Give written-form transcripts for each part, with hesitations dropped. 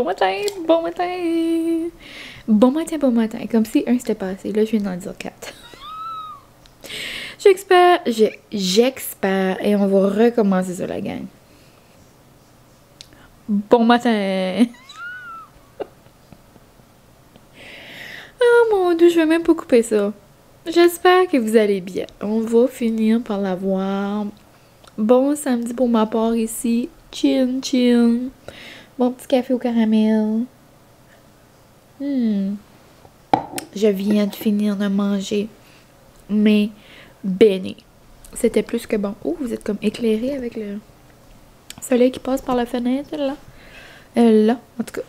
matin, bon matin. Bon matin, bon matin. Comme si un s'était passé. Là, je viens d'en dire 4. J'espère. Et on va recommencer sur la gang. Bon matin. Oh mon Dieu, je vais même pas couper ça. J'espère que vous allez bien. On va finir par l'avoir. Bon samedi pour ma part ici. Chill, chill. Bon petit café au caramel. Je viens de finir de manger mes beignets. C'était plus que bon. Oh, vous êtes comme éclairé avec le soleil qui passe par la fenêtre, là. Là, en tout cas.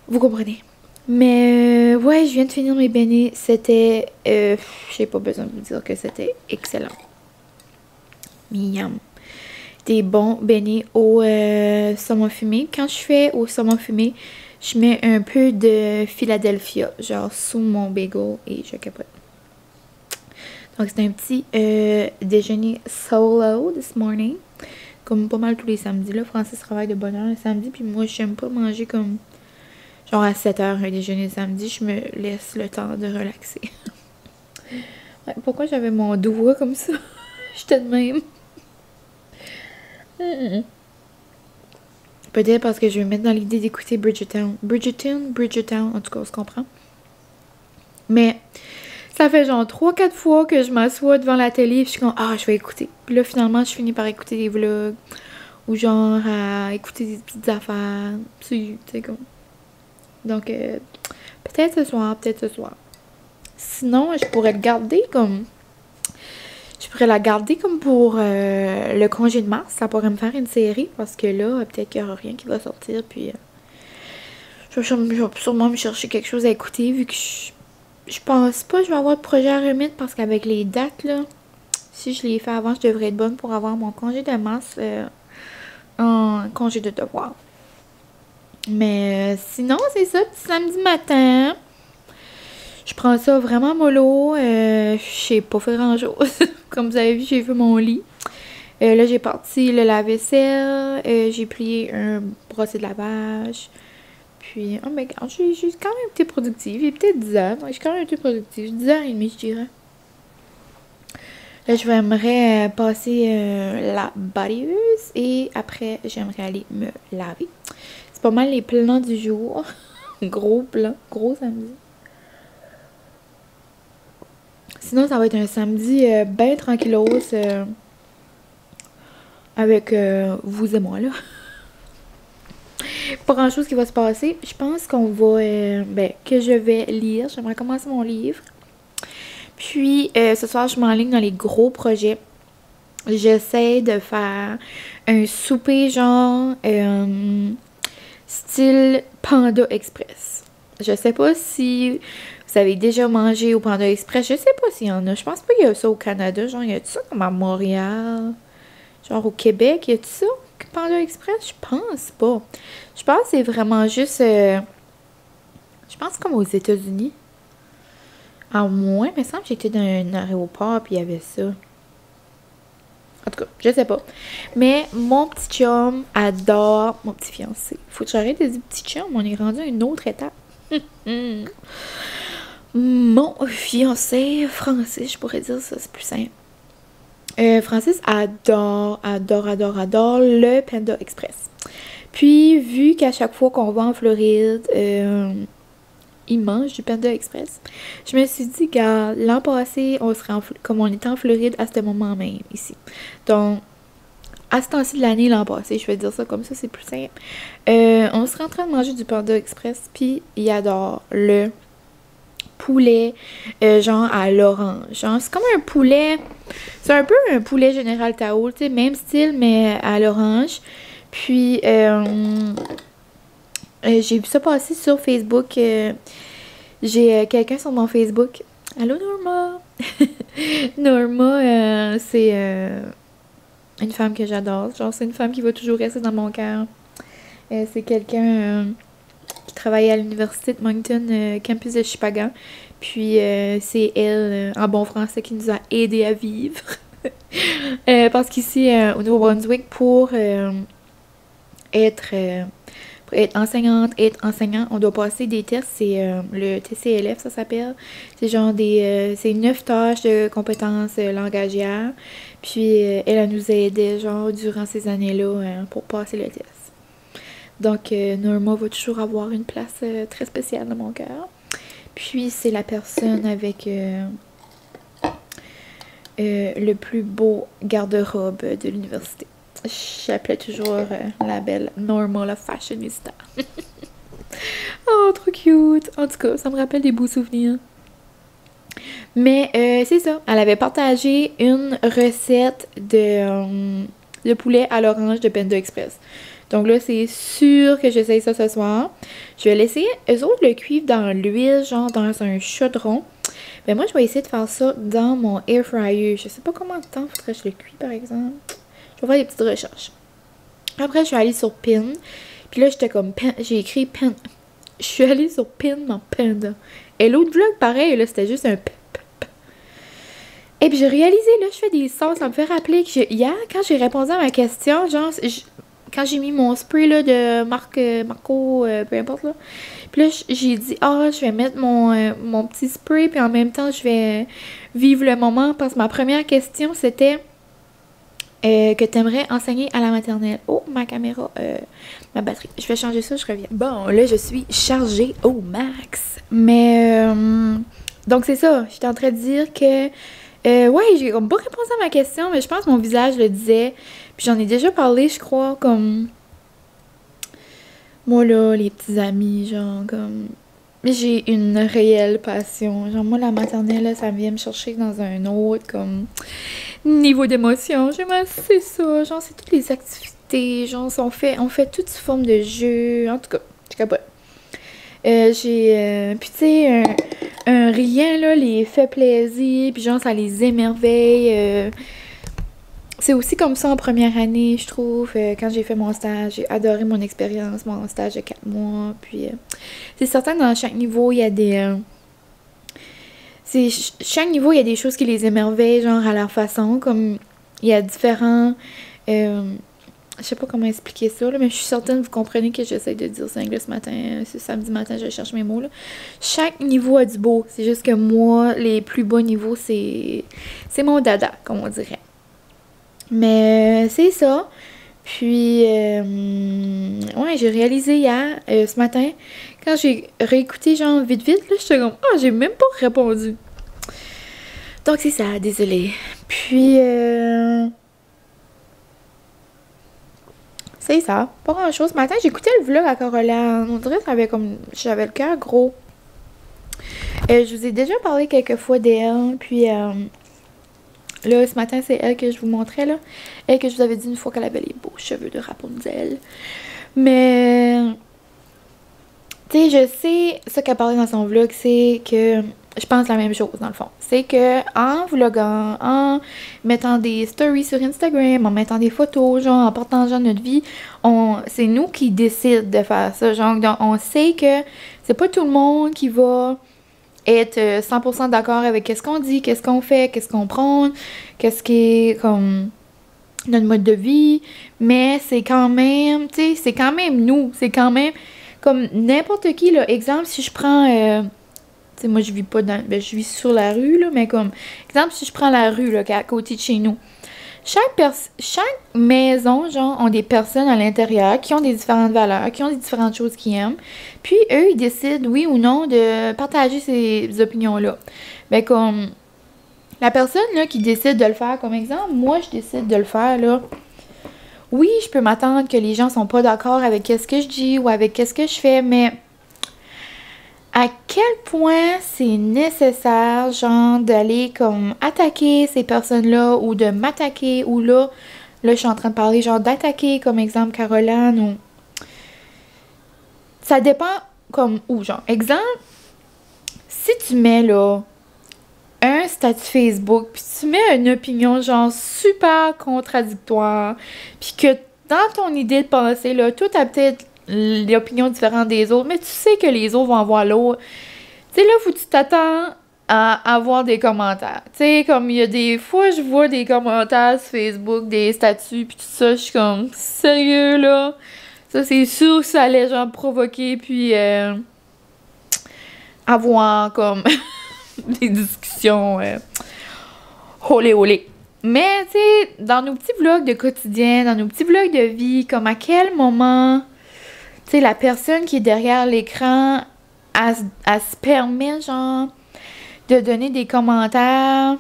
Vous comprenez. Mais ouais, je viens de finir mes beignets. C'était... j'ai pas besoin de vous dire que c'était excellent. Miam. Des bons beignets au saumon fumé. Quand je fais au saumon fumé, je mets un peu de Philadelphia, genre sous mon bagel et je capote. Donc c'est un petit déjeuner solo this morning. Comme pas mal tous les samedis. Là, Francis travaille de bonne heure le samedi. Puis moi, j'aime pas manger comme... genre à 7 h un déjeuner le samedi. Je me laisse le temps de relaxer. Ouais, pourquoi j'avais mon doigt comme ça? J'étais de même. Peut-être parce que je vais me mettre dans l'idée d'écouter Bridgerton. Bridgerton, en tout cas, on se comprend. Mais ça fait genre 3-4 fois que je m'assois devant la télé et je suis comme, ah, je vais écouter. Puis là, finalement, je finis par écouter des vlogs. Ou genre à écouter des petites affaires. Tu sais, comme. Donc, peut-être ce soir, Sinon, je pourrais le garder comme... Je pourrais la garder comme pour le congé de mars. Ça pourrait me faire une série. Parce que là, peut-être qu'il n'y aura rien qui va sortir. Puis, je vais sûrement me chercher quelque chose à écouter. Vu que je pense pas que je vais avoir de projet à remettre. Parce qu'avec les dates, là, si je les fais avant, je devrais être bonne pour avoir mon congé de mars en congé de devoir. Mais sinon, c'est ça. Petit samedi matin. Je prends ça vraiment mollo. Je sais pas faire grand-chose. Comme vous avez vu, j'ai fait mon lit. Là, j'ai parti le lave-vaisselle. J'ai plié un brossé de lavage. Puis, oh my god, j'ai quand même été productive. Il est peut-être 10 heures. J'ai quand même été productive. 10h30, je dirais. Là, j'aimerais passer la balayeuse. Et après, j'aimerais aller me laver. C'est pas mal les plans du jour. Gros plan. Gros samedi. Sinon, ça va être un samedi bien tranquillos avec vous et moi, là. Pas grand-chose qui va se passer. Je pense qu'on va... que je vais lire. J'aimerais commencer mon livre. Puis, ce soir, je m'enligne dans les gros projets. J'essaie de faire un souper genre style Panda Express. Je sais pas si... Vous avez déjà mangé au Panda Express? Je sais pas s'il y en a. Je pense pas qu'il y a ça au Canada. Genre, y a-tu ça comme à Montréal? Genre au Québec, y a-tu ça? Panda Express? Je pense pas. Je pense que c'est vraiment juste... je pense comme aux États-Unis. À moins, il me semble que j'étais dans un aéroport puis il y avait ça. En tout cas, je sais pas. Mais mon petit chum adore mon petit fiancé. Faut que j'arrête de dire petit chum. On est rendu à une autre étape. Mon fiancé, Francis, je pourrais dire ça, c'est plus simple. Francis adore le Panda Express. Puis, vu qu'à chaque fois qu'on va en Floride, il mange du Panda Express, je me suis dit, gars, l'an passé, on serait comme on était en Floride à ce moment même, ici. Donc, à ce temps-ci de l'année, l'an passé, je vais dire ça comme ça, c'est plus simple. On serait en train de manger du Panda Express, puis il adore le poulet genre à l'orange. Genre, c'est comme un poulet... C'est un peu un poulet Général Tao, tu sais, même style, mais à l'orange. Puis, j'ai vu ça passer sur Facebook. J'ai quelqu'un sur mon Facebook. Allô, Norma? Norma, c'est une femme que j'adore. Genre, c'est une femme qui va toujours rester dans mon cœur. C'est quelqu'un... qui travaille à l'université de Moncton, campus de Shippagan. Puis c'est elle, en bon français, qui nous a aidés à vivre. Parce qu'ici, au Nouveau-Brunswick, pour être pour être enseignante, être enseignant, on doit passer des tests. C'est le TCLF, ça s'appelle. C'est genre c'est 9 tâches de compétences langagières. Puis elle nous aidait genre durant ces années-là pour passer le test. Donc Norma va toujours avoir une place très spéciale dans mon cœur. Puis c'est la personne avec le plus beau garde-robe de l'université. J'appelais toujours la belle Norma la fashionista. Oh, trop cute! En tout cas, ça me rappelle des beaux souvenirs. Mais c'est ça, elle avait partagé une recette de poulet à l'orange de Panda Express. Donc là, c'est sûr que j'essaye ça ce soir. Je vais laisser eux autres le cuivre dans l'huile, genre dans un chaudron. Mais moi, je vais essayer de faire ça dans mon air fryer. Je sais pas combien de temps faudrait que je le cuis, par exemple. Je vais faire des petites recherches. Après, je suis allée sur Pin. Puis là, j'étais comme... J'ai écrit Pin. Je suis allée sur Pin dans Panda. Et l'autre vlog, pareil, là, c'était juste un p. Et puis j'ai réalisé, là, je fais des sauces. Ça me fait rappeler que hier, quand j'ai répondu à ma question, genre... Quand j'ai mis mon spray là, de marque Marco, peu importe là. Puis là, j'ai dit, je vais mettre mon petit spray, puis en même temps, je vais vivre le moment. Parce que ma première question, c'était que t'aimerais enseigner à la maternelle. Oh, ma caméra, ma batterie. Je vais changer ça, je reviens. Bon, là, je suis chargée au max. Mais, donc c'est ça. J'étais en train de dire que, ouais, j'ai comme pas répondu à ma question, mais je pense que mon visage le disait. Puis j'en ai déjà parlé, je crois, comme... Moi, là, les petits amis, genre, comme... J'ai une réelle passion. Genre, moi, la maternelle, là, ça vient me chercher dans un autre, comme... Niveau d'émotion. J'aime assez ça. Genre, c'est toutes les activités. Genre, on fait toutes sous forme de jeu. En tout cas, je capote. Puis, tu sais, un rien, là, les fait plaisir. Puis, genre, ça les émerveille. C'est aussi comme ça en première année, je trouve. Quand j'ai fait mon stage, j'ai adoré mon expérience, mon stage de 4 mois. Puis, c'est certain que dans chaque niveau, il y a des... chaque niveau, il y a des choses qui les émerveillent, genre à leur façon. Comme il y a différents... je sais pas comment expliquer ça, là, mais je suis certaine que vous comprenez que j'essaie de dire ça anglais ce matin. Ce samedi matin, je cherche mes mots, là. Chaque niveau a du beau. C'est juste que moi, les plus bas niveaux, c'est mon dada, comme on dirait. Mais c'est ça. Puis, ouais, j'ai réalisé hier, ce matin, quand j'ai réécouté, genre, vite, là, j'étais comme, j'ai même pas répondu. Donc, c'est ça, désolée. Puis, c'est ça, pas grand-chose. Ce matin, j'écoutais le vlog à Caroline. On dirait que ça avait comme, j'avais le cœur gros. Je vous ai déjà parlé quelques fois d'elle, puis... Là, ce matin, c'est elle que je vous montrais, là. Elle que je vous avais dit une fois qu'elle avait les beaux cheveux de Rapunzel. Mais... Tu sais, je sais, ce qu'elle parlait dans son vlog, c'est que... Je pense la même chose, dans le fond. C'est que en vloguant, en mettant des stories sur Instagram, en mettant des photos, genre, en partageant notre vie, c'est nous qui décident de faire ça. Genre, donc, on sait que c'est pas tout le monde qui va... être 100% d'accord avec qu'est-ce qu'on dit, qu'est-ce qu'on fait, qu'est-ce qu'on prône, qu'est-ce qui est comme notre mode de vie, mais c'est quand même, tu sais, c'est quand même nous, c'est quand même comme n'importe qui, là. Exemple, si je prends, tu sais, moi je vis pas dans, je vis sur la rue, là, mais comme, exemple, si je prends la rue, là, qui est à côté de chez nous, chaque maison, genre, ont des personnes à l'intérieur qui ont des différentes valeurs, qui ont des différentes choses qu'ils aiment. Puis, eux, ils décident, oui ou non, de partager ces opinions-là. Ben, comme, la personne, là, qui décide de le faire, comme exemple, moi, je décide de le faire, là. Oui, je peux m'attendre que les gens sont pas d'accord avec qu'est-ce que je dis ou avec qu'est-ce que je fais, mais... à quel point c'est nécessaire, genre, d'aller comme attaquer ces personnes-là ou de m'attaquer ou là, je suis en train de parler, genre, d'attaquer, comme exemple, Caroline ou... Ça dépend comme où, genre. Exemple, si tu mets, là, un statut Facebook, puis tu mets une opinion, genre, super contradictoire, puis que dans ton idée de pensée, là, tout a peut-être l'opinion différente des autres, mais tu sais que les autres vont avoir l'autre. Tu sais, là, faut que tu t'attends à avoir des commentaires. Tu sais, comme il y a des fois, je vois des commentaires sur Facebook, des statuts, puis tout ça, je suis comme, sérieux, là? Ça, c'est sûr que ça allait, genre, provoquer, puis avoir, comme, des discussions olé olé. Mais, tu sais, dans nos petits vlogs de quotidien, dans nos petits vlogs de vie, comme à quel moment, tu sais, la personne qui est derrière l'écran, elle se permet, genre, de donner des commentaires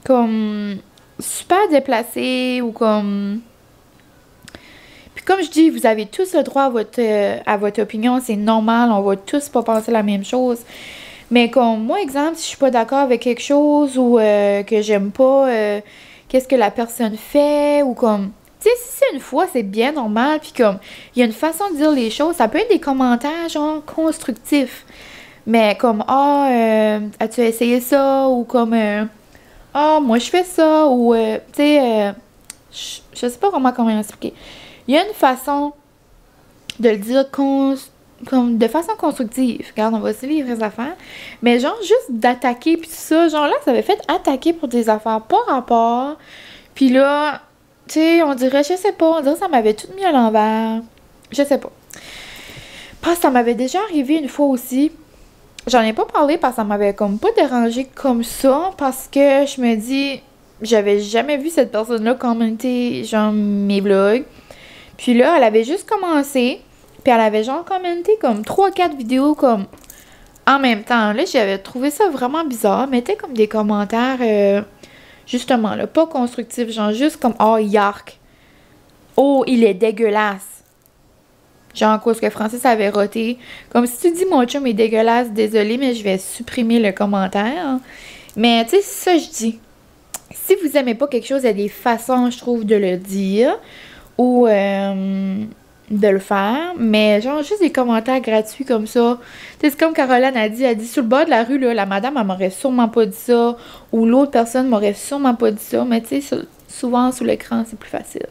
comme super déplacés ou comme... Puis comme je dis, vous avez tous le droit à votre opinion, c'est normal, on va tous pas penser la même chose. Mais comme moi, exemple, si je suis pas d'accord avec quelque chose ou que j'aime pas qu'est-ce que la personne fait ou comme... Tu sais, si c'est une fois, c'est bien normal, puis comme, il y a une façon de dire les choses, ça peut être des commentaires, genre, constructifs. Mais comme, as-tu essayé ça? Ou comme, moi je fais ça. Ou, tu sais, je sais pas comment expliquer. Il y a une façon de le dire comme de façon constructive. Regarde, on va essayer les vraies affaires. Mais genre, juste d'attaquer, puis tout ça. Genre là, ça avait fait attaquer pour des affaires pas rapport. Puis là, tu sais, on dirait, je sais pas, on dirait que ça m'avait tout mis à l'envers. Je sais pas. Parce que ça m'avait déjà arrivé une fois aussi. J'en ai pas parlé parce que ça m'avait comme pas dérangé comme ça. Parce que je me dis, j'avais jamais vu cette personne-là commenter, genre, mes vlogs. Puis là, elle avait juste commencé. Puis elle avait genre commenté comme 3-4 vidéos comme en même temps. Là, j'avais trouvé ça vraiment bizarre. Elle mettait comme des commentaires, justement, là, pas constructifs. Genre juste comme, oh, yark. Oh, il est dégueulasse. Genre, à cause que Francis avait roté. Comme si tu dis mon chum est dégueulasse, désolé, mais je vais supprimer le commentaire. Mais, tu sais, ça, je dis. Si vous aimez pas quelque chose, il y a des façons, je trouve, de le dire. Ou de le faire. Mais, genre, juste des commentaires gratuits comme ça. Tu sais, c'est comme Caroline a dit. Elle dit, sur le bord de la rue, là, la madame, elle m'aurait sûrement pas dit ça. Ou l'autre personne m'aurait sûrement pas dit ça. Mais, tu sais, souvent, sous l'écran, c'est plus facile.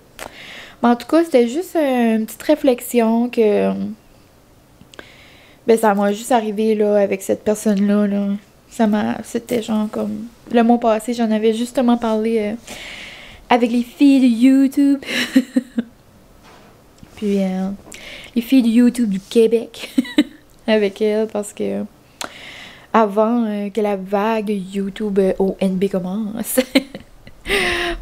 Mais en tout cas, c'était juste une petite réflexion que... Ben, ça m'a juste arrivé, là, avec cette personne-là, là. C'était genre comme... Le mois passé, j'en avais justement parlé avec les filles de YouTube. Puis, les filles de YouTube du Québec. Avec elles, parce que... Avant que la vague YouTube au NB commence.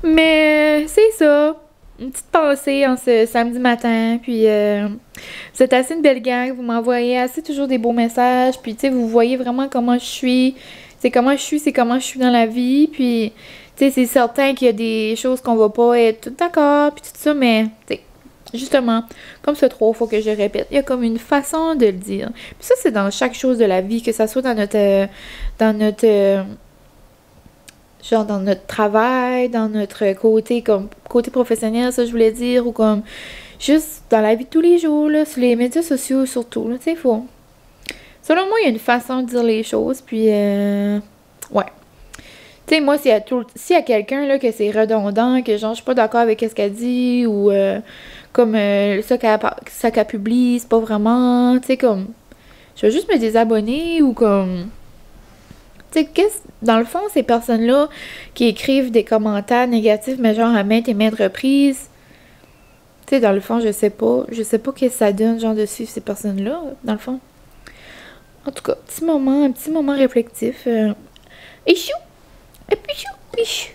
Mais, c'est ça. Une petite pensée en ce samedi matin, puis vous êtes assez une belle gang, vous m'envoyez assez toujours des beaux messages, puis tu sais, vous voyez vraiment comment je suis, c'est comment je suis, c'est comment je suis dans la vie, puis tu sais, c'est certain qu'il y a des choses qu'on va pas être tout d'accord, puis tout ça, mais tu sais, justement, comme c'est 3 fois que je répète, il y a comme une façon de le dire. Puis ça, c'est dans chaque chose de la vie, que ça soit dans notre genre dans notre travail, dans notre côté comme côté professionnel, ça je voulais dire, ou comme juste dans la vie de tous les jours, là, sur les médias sociaux surtout, là, tu sais, faut... Selon moi, il y a une façon de dire les choses, puis ouais. Tu sais, moi, s'il y a quelqu'un, là, que c'est redondant, que genre, je suis pas d'accord avec ce qu'elle dit, ou comme ça qu'elle publie, c'est pas vraiment, tu sais, comme... Je vais juste me désabonner, ou comme... Tu sais, dans le fond, ces personnes-là qui écrivent des commentaires négatifs, mais genre à maintes et maintes reprises, tu sais, dans le fond, je sais pas qu'est-ce que ça donne, genre, de suivre ces personnes-là, dans le fond. En tout cas, un petit moment réflectif. Et chou! Et puis chou! Et chou!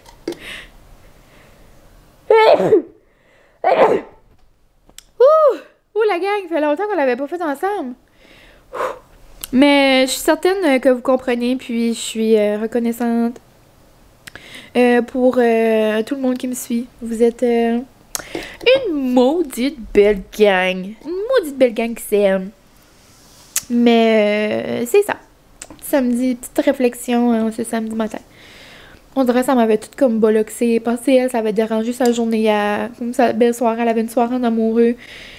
Ouh, la gang, ça fait longtemps qu'on l'avait pas fait ensemble. Mais je suis certaine que vous comprenez, puis je suis reconnaissante pour tout le monde qui me suit. Vous êtes une maudite belle gang. Une maudite belle gang qui s'aime. Mais c'est ça. Samedi, petite réflexion ce samedi matin. On dirait que ça m'avait tout comme bolloxé. Parce que elle, ça avait dérangé sa journée hier. Comme sa belle soirée, elle avait une soirée en amoureux.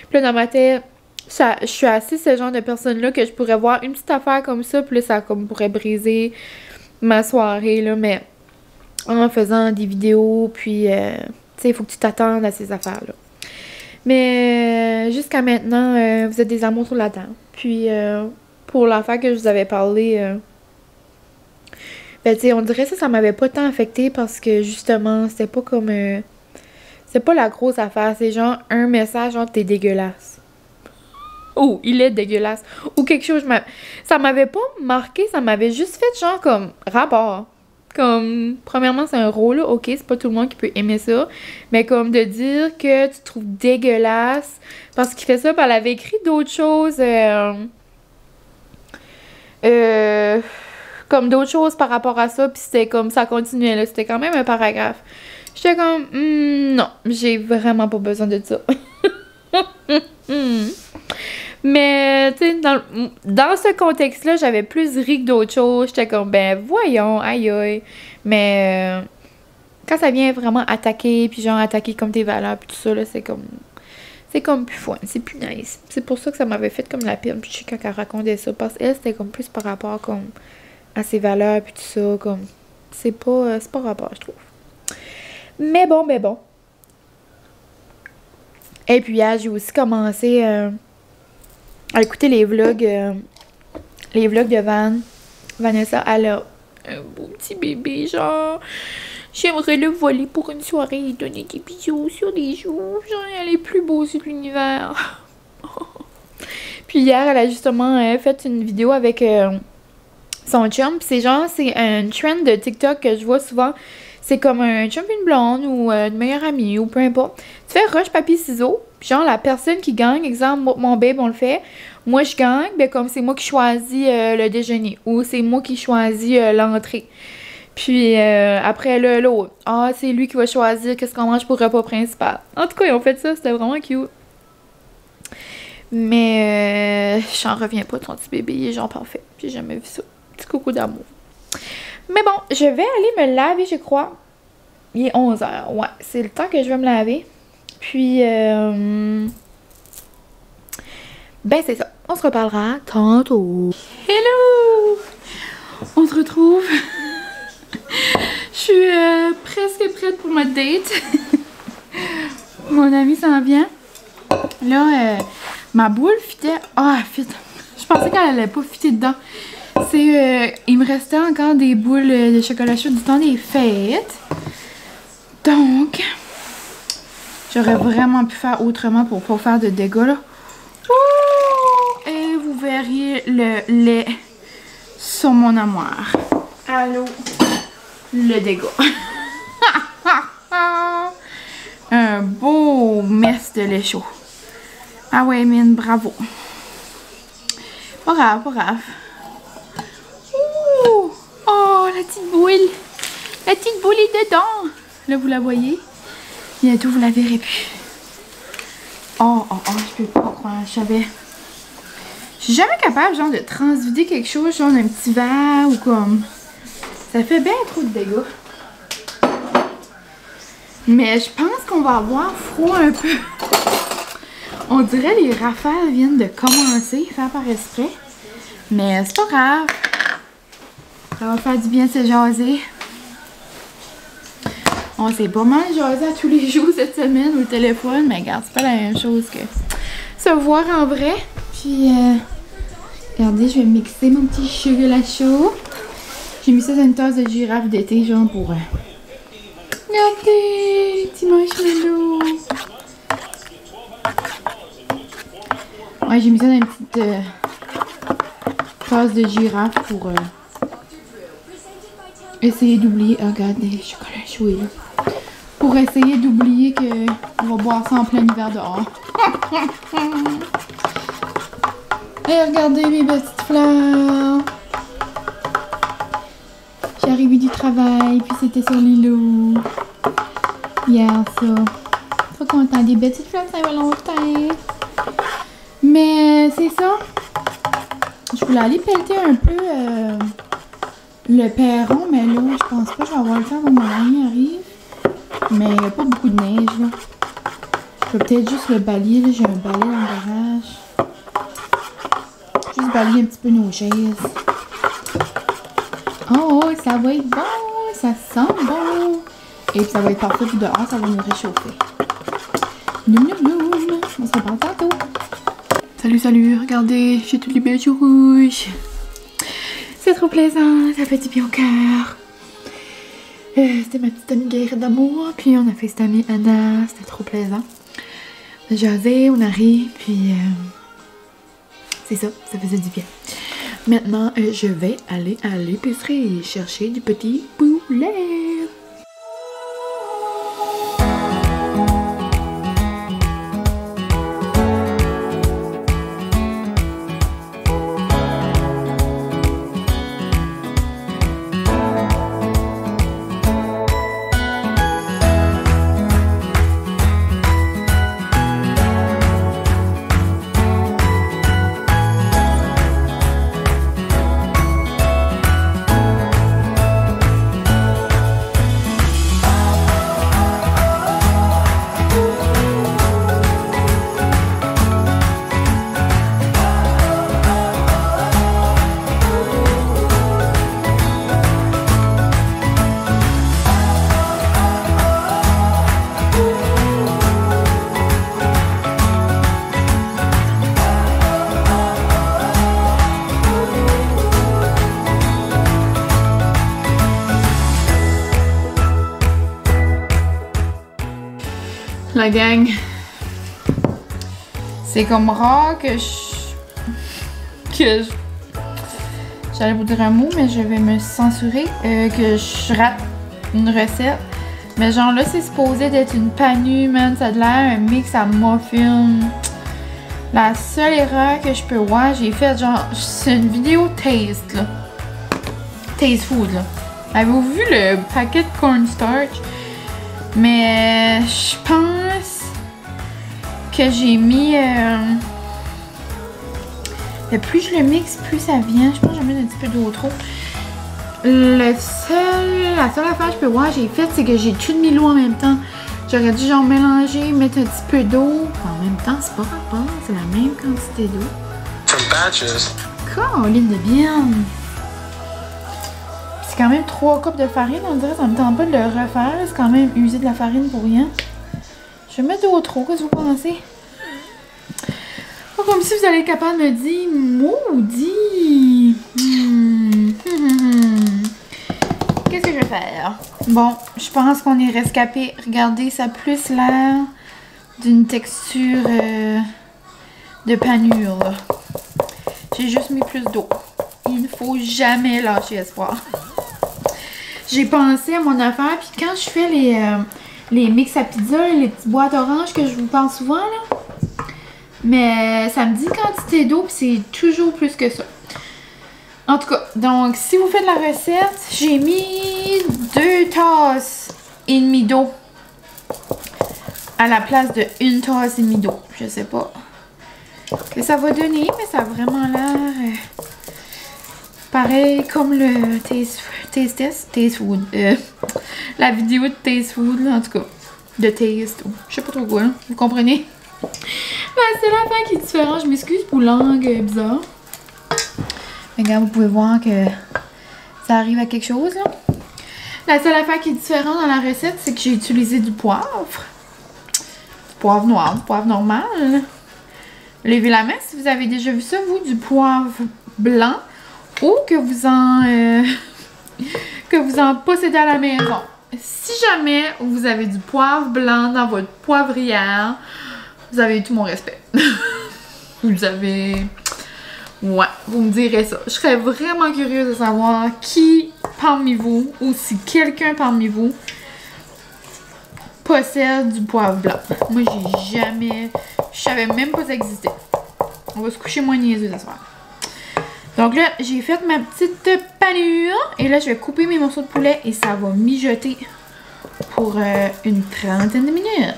Puis là, dans ma tête... je suis assez ce genre de personne-là que je pourrais voir une petite affaire comme ça, puis là, ça comme pourrait briser ma soirée, là, mais en faisant des vidéos, puis, tu sais, il faut que tu t'attendes à ces affaires-là. Mais jusqu'à maintenant, vous êtes des amours sur la table. Puis, pour l'affaire que je vous avais parlé, ben, tu sais, on dirait ça m'avait pas tant affecté parce que, justement, c'était pas comme... c'est pas la grosse affaire, c'est genre un message, genre, t'es dégueulasse. Oh, il est dégueulasse. Ou quelque chose, ça m'avait pas marqué, ça m'avait juste fait genre comme rapport. Comme, premièrement, c'est un rôle, ok, c'est pas tout le monde qui peut aimer ça. Mais comme de dire que tu trouves dégueulasse parce qu'il fait ça, puis elle avait écrit d'autres choses. Comme d'autres choses par rapport à ça, puis c'était comme ça continuait là, c'était quand même un paragraphe. J'étais comme non, j'ai vraiment pas besoin de ça. Mais tu sais, dans ce contexte-là, j'avais plus ri que d'autres choses. J'étais comme ben voyons, aïe aïe. Mais quand ça vient vraiment attaquer, puis genre attaquer comme tes valeurs, puis tout ça là, c'est comme plus fun, c'est plus nice. C'est pour ça que ça m'avait fait comme la peine, puis je sais quand elle racontait ça, parce qu'elle c'était comme plus par rapport comme à ses valeurs, puis tout ça, comme c'est pas rapport, je trouve. Mais bon. Et puis hier, j'ai aussi commencé à écouter les vlogs de Vanessa. Elle a un beau petit bébé, genre j'aimerais le voler pour une soirée et donner des bisous sur les joues. Genre, elle est plus beau sur l'univers. Puis hier, elle a justement fait une vidéo avec son chum. Puis c'est un trend de TikTok que je vois souvent. C'est comme un chum et une blonde ou une meilleure amie ou peu importe. Tu fais roche, papier, ciseaux. Puis genre, la personne qui gagne, exemple, mon babe, on le fait. Moi, je gagne, ben comme c'est moi qui choisis le déjeuner. Ou c'est moi qui choisis l'entrée. Puis après là, l'autre. Ah, c'est lui qui va choisir qu'est-ce qu'on mange pour le repas principal. En tout cas, ils ont fait ça, c'était vraiment cute. Mais j'en reviens pas de son petit bébé, il est genre parfait. J'ai jamais vu ça. Petit coucou d'amour. Mais bon, je vais aller me laver, je crois. Il est 11h. Ouais, c'est le temps que je vais me laver. Puis, ben c'est ça. On se reparlera tantôt. Hello! On se retrouve. Je suis presque prête pour ma date. Mon ami s'en vient. Là, ma boule fitait. Ah, fit. Je pensais qu'elle allait pas fitter dedans. Il me restait encore des boules de chocolat chaud du temps des fêtes. Donc, j'aurais vraiment pu faire autrement pour pas faire de dégâts, là. Ouh! Et vous verriez le lait sur mon armoire. Allô? Le dégât. Un beau mess de lait chaud. Ah ouais, mine, bravo. Pas grave, pas grave. Ouh! Oh, la petite boule. La petite boule est dedans. Là, vous la voyez. Bientôt, vous la verrez plus. Oh, je peux pas croire. Je suis jamais capable, genre, de transvider quelque chose, genre, d'un petit verre ou comme... Ça fait bien trop de dégâts. Mais je pense qu'on va avoir froid un peu. On dirait les rafales viennent de commencer, faire par esprit. Mais c'est pas grave. Ça va faire du bien de se jaser. On s'est pas mal jasé à tous les jours cette semaine au téléphone. Mais regarde, c'est pas la même chose que se voir en vrai. Puis, regardez, je vais mixer mon petit chocolat chaud. J'ai mis ça dans une tasse de girafe d'été, genre pour... Regardez, petit marshmallow. Ouais, j'ai mis ça dans une petite tasse de girafe pour essayer d'oublier. Oh, regardez, le chocolat chaud est là. Pour essayer d'oublier qu'on va boire ça en plein hiver dehors. Et regardez mes petites fleurs. J'ai arrivé du travail, puis c'était sur l'îlot. Hier, ça. Trop content. Des petites fleurs de Saint-Valentin. Mais c'est ça. Je voulais aller pelleter un peu le perron, mais là, je pense pas que je vais avoir le temps avant que mon ami arrive. Mais il n'y a pas beaucoup de neige, là. Je vais peut-être juste le balayer, là. J'ai un balai dans le garage. Juste balayer un petit peu nos chaises. Oh, ça va être bon. Ça sent bon. Et puis ça va être parfait pour dehors, ça va nous réchauffer. Noum noum noum. On se reparle tantôt. Salut, regardez, j'ai toutes les belles joues rouges. C'est trop plaisant, ça fait du bien au cœur. C'était ma petite amie guerre d'amour, puis on a fait cette amie Anna, c'était trop plaisant. On a jasé, on arrive, puis c'est ça, ça faisait du bien. Maintenant, je vais aller à l'épicerie chercher du petit poulet. La gang, c'est comme rare que j'allais vous dire un mot, mais je vais me censurer, que je rate une recette. Mais genre là, c'est supposé d'être une panure, man, ça a l'air un mix à muffin. La seule erreur que je peux voir, j'ai fait genre, c'est une vidéo taste, là. Taste food, là. Avez-vous vu le paquet de cornstarch? Mais je pense que j'ai mis... plus je le mixe, plus ça vient. Je pense que j'en mets un petit peu d'eau trop. La seule affaire que je peux voir j'ai faite, c'est que j'ai tout mis l'eau en même temps. J'aurais dû genre mélanger, mettre un petit peu d'eau. En même temps, c'est pas rapport, c'est la même quantité d'eau. Caroline de bien. C'est quand même 3 cups de farine, on dirait, ça me tente pas de le refaire. C'est quand même user de la farine pour rien. Je vais mettre de l'eau trop, qu'est-ce que vous pensez? Pas comme si vous allez être capable de me dire, maudit! Qu'est-ce que je vais faire? Bon, je pense qu'on est rescapé. Regardez, ça a plus l'air d'une texture de panure. J'ai juste mis plus d'eau. Il ne faut jamais lâcher espoir. J'ai pensé à mon affaire, puis quand je fais les mix à pizza, les petites boîtes oranges que je vous parle souvent, là, mais ça me dit quantité d'eau, puis c'est toujours plus que ça. En tout cas, donc si vous faites la recette, j'ai mis 2 tasses et demie d'eau à la place de 1 tasse et demie d'eau. Je sais pas ce que ça va donner, mais ça a vraiment l'air pareil comme le Taste Food. La vidéo de Taste Food, là, en tout cas. De Taste. Je sais pas trop quoi, là. Vous comprenez? La seule affaire qui est différente, je m'excuse pour langue bizarre. Mais regarde, vous pouvez voir que ça arrive à quelque chose, là. La seule affaire qui est différente dans la recette, c'est que j'ai utilisé du poivre. Du poivre noir, du poivre normal. Levez la main si vous avez déjà vu ça, vous, du poivre blanc. Ou que vous en possédez à la maison. Si jamais vous avez du poivre blanc dans votre poivrière, vous avez tout mon respect. Vous avez... Ouais, vous me direz ça. Je serais vraiment curieuse de savoir qui parmi vous, ou si quelqu'un parmi vous, possède du poivre blanc. Moi, j'ai jamais... Je savais même pas que ça existait. On va se coucher moins niaiseux ce soir. Donc là, j'ai fait ma petite panure. Et là, je vais couper mes morceaux de poulet et ça va mijoter pour une trentaine de minutes.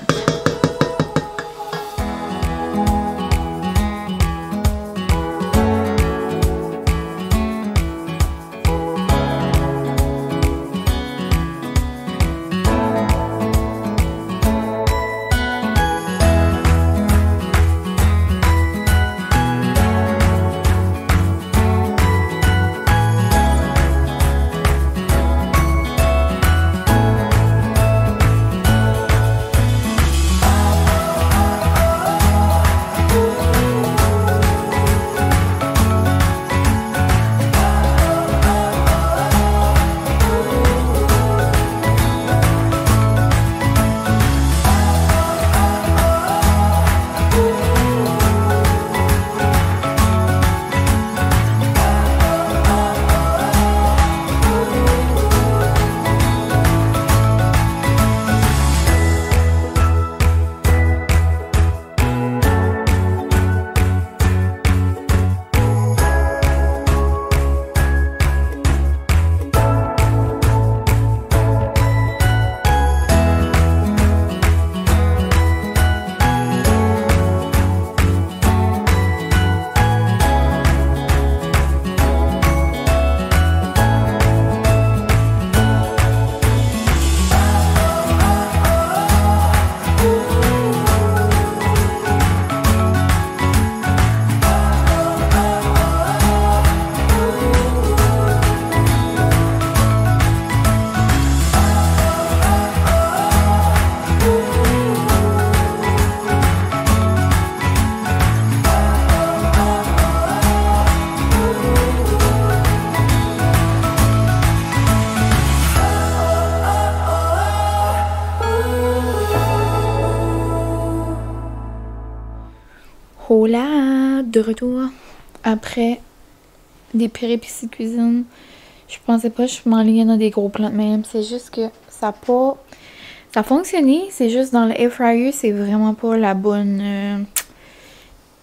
Hola! De retour après des péripéties de cuisine. Je pensais pas que je m'enlignais dans des gros plans de même. C'est juste que ça a pas... Ça a fonctionné, c'est juste dans le air fryer, c'est vraiment pas la bonne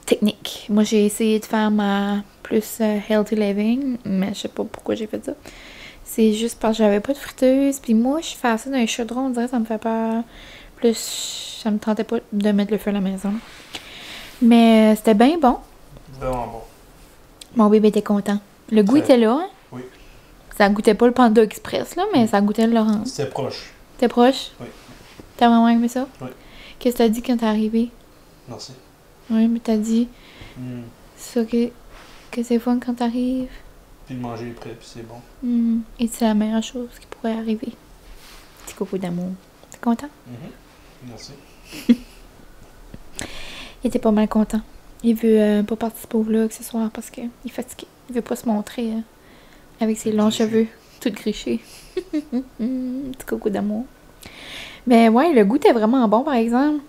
technique. Moi, j'ai essayé de faire ma plus healthy living, mais je sais pas pourquoi j'ai fait ça. C'est juste parce que j'avais pas de friteuse, puis moi, je fais ça dans un chaudron, on dirait que ça me fait peur. Plus, ça me tentait pas de mettre le feu à la maison. Mais c'était bien bon. Vraiment bon. Mon bébé était content. Le goût était là, hein? Oui. Ça goûtait pas le Panda Express, là, mais ça goûtait l'orange. C'était proche. T'es proche? Oui. T'as vraiment aimé ça? Oui. Qu'est-ce que t'as dit quand t'es arrivé? Merci. Oui, mais t'as dit ça que c'est fun quand t'arrives. Puis le manger est prêt, puis c'est bon. Et c'est la meilleure chose qui pourrait arriver. Petit coco d'amour. T'es content? Merci. Il était pas mal content. Il veut pas participer au vlog ce soir parce qu'il est fatigué. Il veut pas se montrer avec ses longs cheveux tout grichés. Petit coco d'amour. Mais ouais, le goût était vraiment bon, par exemple.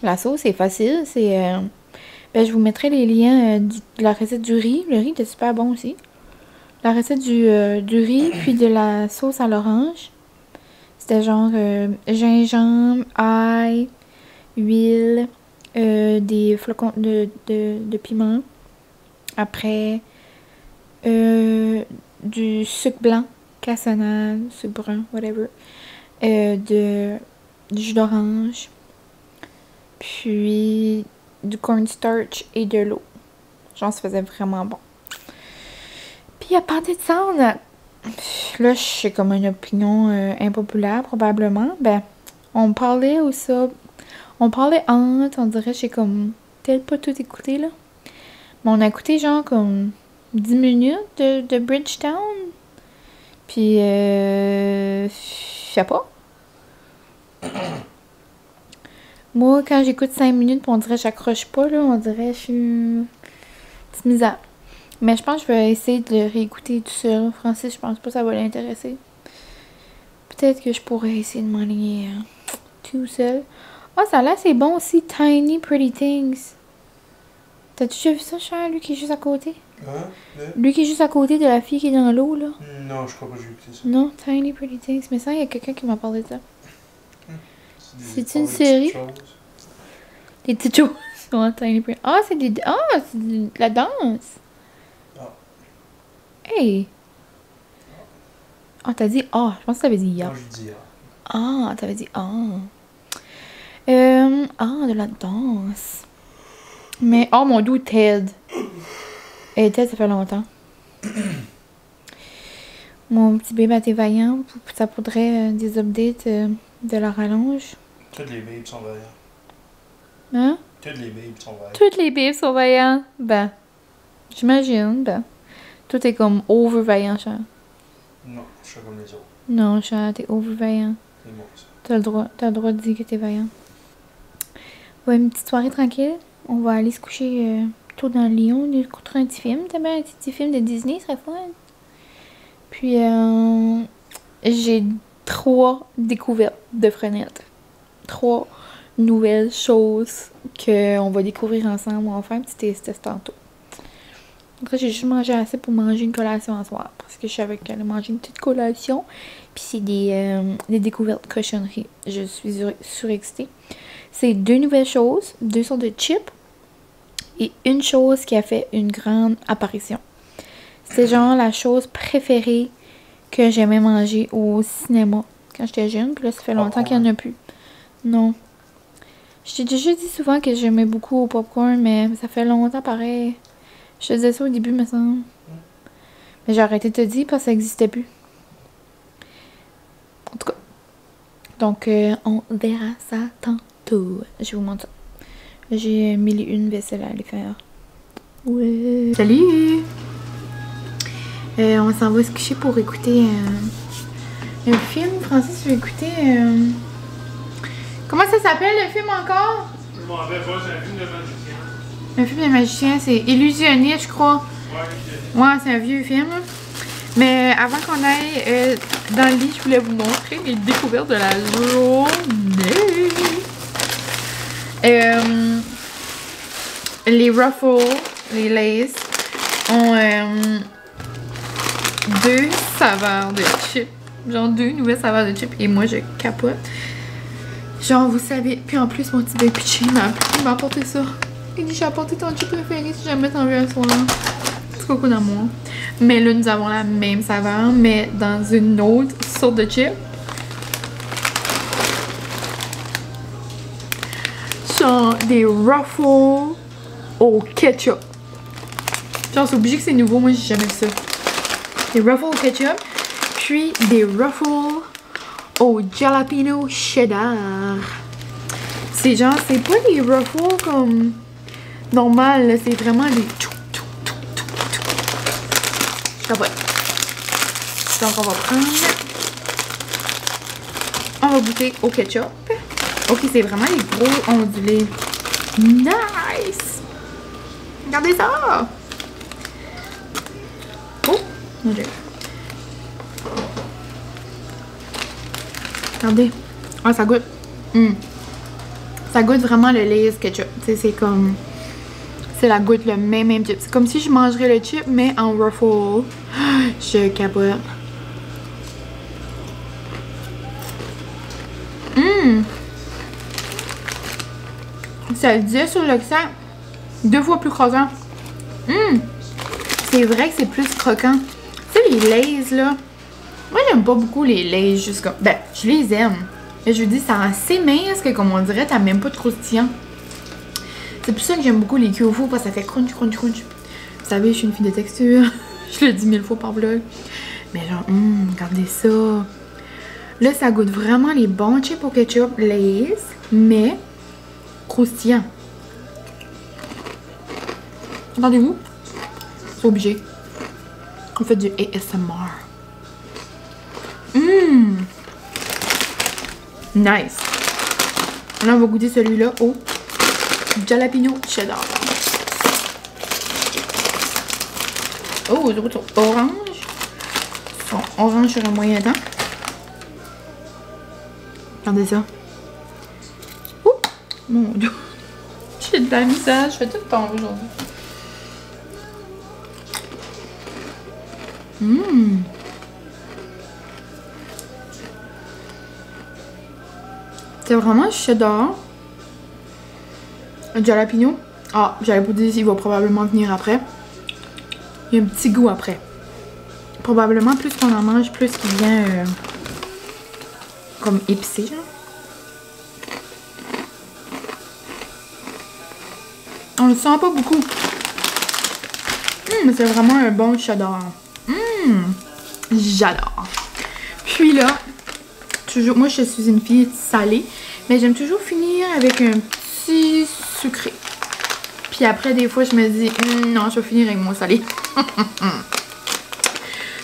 La sauce est facile. C'est ben, je vous mettrai les liens de la recette du riz. Le riz était super bon aussi. La recette du riz, puis de la sauce à l'orange. C'était genre gingembre, ail, huile, des flocons de piment. Après, du sucre blanc, cassonade, sucre brun, whatever. Du jus d'orange. Puis du cornstarch et de l'eau. Genre, ça faisait vraiment bon. Puis à part de ça, là, j'ai comme une opinion impopulaire, probablement. Ben, on parlait entre, on dirait, j'ai comme peut-être pas tout écouté, là. Mais on a écouté genre comme 10 minutes de Bridgetown. Puis, je sais pas. Moi, quand j'écoute 5 minutes, on dirait que j'accroche pas, là. On dirait que je suis petite misère. Mais je pense que je vais essayer de le réécouter tout seul. Francis, je pense pas que ça va l'intéresser. Peut-être que je pourrais essayer de m'enligner tout seul. Ah, ça là, c'est bon aussi. Tiny Pretty Things. T'as-tu déjà vu ça, Charles? Lui qui est juste à côté? Hein? Lui qui est juste à côté de la fille qui est dans l'eau, là? Non, je crois pas que j'ai écouté ça. Non, Tiny Pretty Things. Mais ça, il y a quelqu'un qui m'a parlé de ça. C'est une des série? petites choses. Des petites choses. Ouais, Tiny Pretty. Ah, c'est des... Ah, c'est de la danse. Ah. Hey! Ah, t'as dit ah. Je pense que t'avais dit ya. Moi, je dis Ah, t'avais dit ah. De la danse. Mais, oh mon doux Ted. Ted, ça fait longtemps. Mon petit bébé à tes vaillants, ça pourrait des updates de la rallonge. Toutes les babes sont vaillants. Hein? Toutes les babes sont vaillantes. Toutes les bébés sont vaillants. Ben, j'imagine, ben. Tout est comme over-vaillant, Charles. Non, je suis comme les autres. Non, Charles, t'es over-vaillant. C'est bon, ça. T'as le droit de dire que t'es vaillant. Ouais, une petite soirée tranquille. On va aller se coucher tôt dans le lit. On écoutera un petit film. T'as bien un petit film de Disney, ce serait fun. Puis, j'ai 3 découvertes de fenêtres. 3 nouvelles choses qu'on va découvrir ensemble. On va faire un petit test tantôt. Donc là, j'ai juste mangé assez pour manger une collation en soir. Parce que je savais qu'elle allait manger une petite collation. Puis c'est des découvertes cochonneries. Je suis surexcitée. C'est 2 nouvelles choses. 2 sortes de chips. Et une chose qui a fait une grande apparition. C'est genre la chose préférée que j'aimais manger au cinéma quand j'étais jeune. Puis là, ça fait longtemps qu'il n'y en a plus. Non. Je t'ai déjà dit souvent que j'aimais beaucoup au popcorn, mais ça fait longtemps pareil. Je te disais ça au début, me semble. Mais j'ai arrêté de te dire parce que ça n'existait plus. En tout cas. Donc, on verra ça tantôt. Je vous montre ça. J'ai 1001 vaisselle à aller faire. Ouais. Salut! On s'en va se coucher pour écouter un film. Francis, tu veux écouter... Comment ça s'appelle le film encore? Je m'en rappelle pas, c'est un film de magicien. Un film de magicien, c'est Illusionniste, je crois. Ouais, c'est un vieux film. Mais avant qu'on aille dans le lit, je voulais vous montrer les découvertes de la journée. les Ruffles, les Lay's, ont 2 saveurs de chips. Genre 2 nouvelles saveurs de chips. Et moi, je capote. Genre, vous savez. Puis en plus, mon petit baby pitché m'a apporté ça. Il dit, j'ai apporté ton chip préféré si jamais t'en veux un soir. C'est coco d'amour. Mais là, nous avons la même saveur, mais dans une autre sorte de chip. Genre des Ruffles au ketchup. Genre, c'est obligé que c'est nouveau. Moi, j'ai jamais vu ça. Des Ruffles au ketchup. Puis des Ruffles au jalapeno cheddar. C'est genre, c'est pas des Ruffles comme normal, c'est vraiment des je capote. Donc on va prendre, on va goûter au ketchup. Ok, c'est vraiment les gros ondulés. Nice! Regardez ça! Oh, mon Dieu. Regardez. Ah, ça goûte. Ça goûte vraiment le Lay's ketchup. Tu sais, c'est comme... C'est la goutte, le même chip. C'est comme si je mangerais le chip, mais en Ruffle. Je capote. Ça le disait sur le sac. 2 fois plus croquant. C'est vrai que c'est plus croquant. Tu sais, les Lay's, là. Moi, j'aime pas beaucoup les Lay's jusqu'à... Ben, je les aime. Mais je vous dis, c'est assez mince que, comme on dirait, t'as même pas de croustillant. C'est pour ça que j'aime beaucoup les cuits au four, parce que ça fait crunch, crunch, crunch. Vous savez, je suis une fille de texture. Je le dis 1000 fois par vlog. Mais genre, regardez ça. Là, ça goûte vraiment les bons chips au ketchup Lay's, mais croustillant. Entendez-vous? C'est obligé. On fait du ASMR. Nice. Là, on va goûter celui-là au jalapeno cheddar. Oh, les autres sont orange. Ils sont orange sur un moyen temps. Regardez ça. Ouh, mon Dieu. J'ai de la misère. Je fais tout tomber aujourd'hui. C'est vraiment cheddar. Le jalapeno. Ah, j'allais vous dire s'il va probablement venir après. Il y a un petit goût après. Probablement plus qu'on en mange, plus qu'il vient comme épicé, genre. On le sent pas beaucoup. Mais c'est vraiment un bon cheddar. J'adore. Puis là, toujours, moi je suis une fille salée, mais j'aime toujours finir avec un petit sucré. Puis après, des fois, je me dis, non, je vais finir avec mon salé.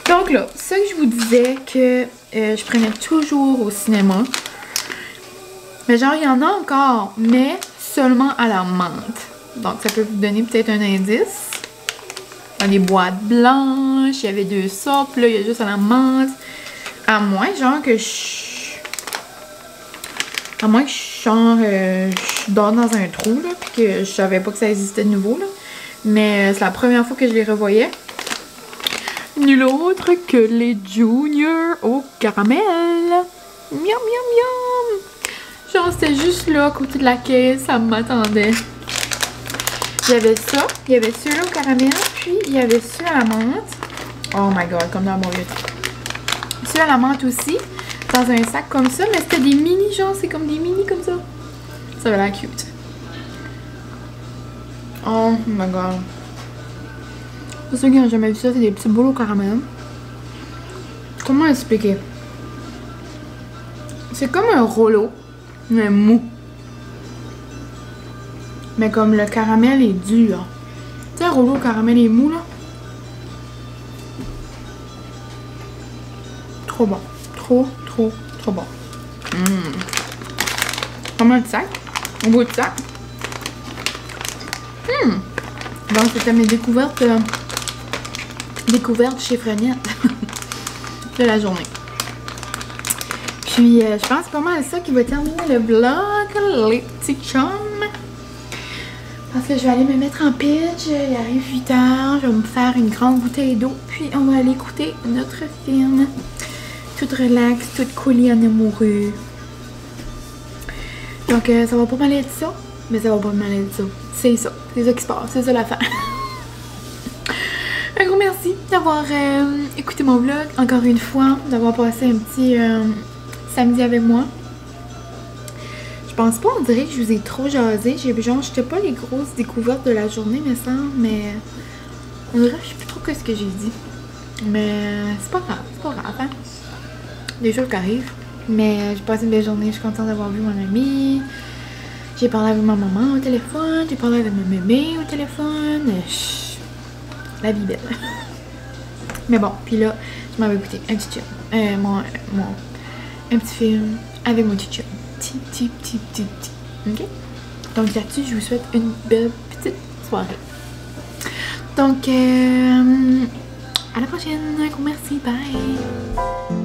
Donc là, ça que je vous disais que je prenais toujours au cinéma. Mais genre, il y en a encore, mais seulement à la menthe. Donc, ça peut vous donner peut-être un indice. Dans les boîtes blanches, il y avait 2 sortes, là, il y a juste à la menthe. À moins, genre, que je... À moins que je dors dans un trou, là, puis que je savais pas que ça existait de nouveau, là. Mais c'est la première fois que je les revoyais. Nul autre que les Junior au caramel. Miam, miam, miam. Genre, c'était juste là, à côté de la caisse, ça m'attendait. Il y avait ça, il y avait ceux-là au caramel, puis il y avait ceux à la menthe. Oh my god, comme dans mon lieu. Ceux à la menthe aussi, dans un sac comme ça, mais c'était des mini, genre, c'est comme des mini comme ça. Ça avait l'air cute. Oh my god. Pour ceux qui n'ont jamais vu ça, c'est des petits boules au caramel. Comment expliquer? C'est comme un rouleau, mais mou. Mais comme le caramel est dur. Tu sais, un rouleau au caramel est mou, là. Trop bon. Trop, trop, trop bon. Comment de sac? Au bout de sac. Donc, c'était mes découvertes. Découvertes chez Frenette de la journée. Puis, je pense pas mal ça qui va terminer le vlog, les petits chums. Parce que je vais aller me mettre en pitch. Il arrive 8h. Je vais me faire une grande bouteille d'eau. Puis on va aller écouter notre film. Tout relax, tout coulé en amoureux. Donc ça va pas mal être ça. Mais ça va pas mal être ça. C'est ça. C'est ça qui se passe. C'est ça l'affaire. Un gros merci d'avoir écouté mon vlog. Encore une fois. D'avoir passé un petit samedi avec moi. Je pense pas, on dirait que je vous ai trop jasé. Genre, j'étais pas les grosses découvertes de la journée, me semble, mais on dirait que je sais plus trop ce que j'ai dit. Mais c'est pas grave, hein. Des choses qui arrivent. Mais j'ai passé une belle journée, je suis contente d'avoir vu mon ami. J'ai parlé avec ma maman au téléphone, j'ai parlé avec ma mémé au téléphone. La vie belle. Mais bon, puis là, je m'avais écouté un petit film. Un petit film avec mon petit chum. Petit. Ok? Donc là-dessus, je vous souhaite une belle petite soirée. Donc, à la prochaine. Un gros merci. Bye!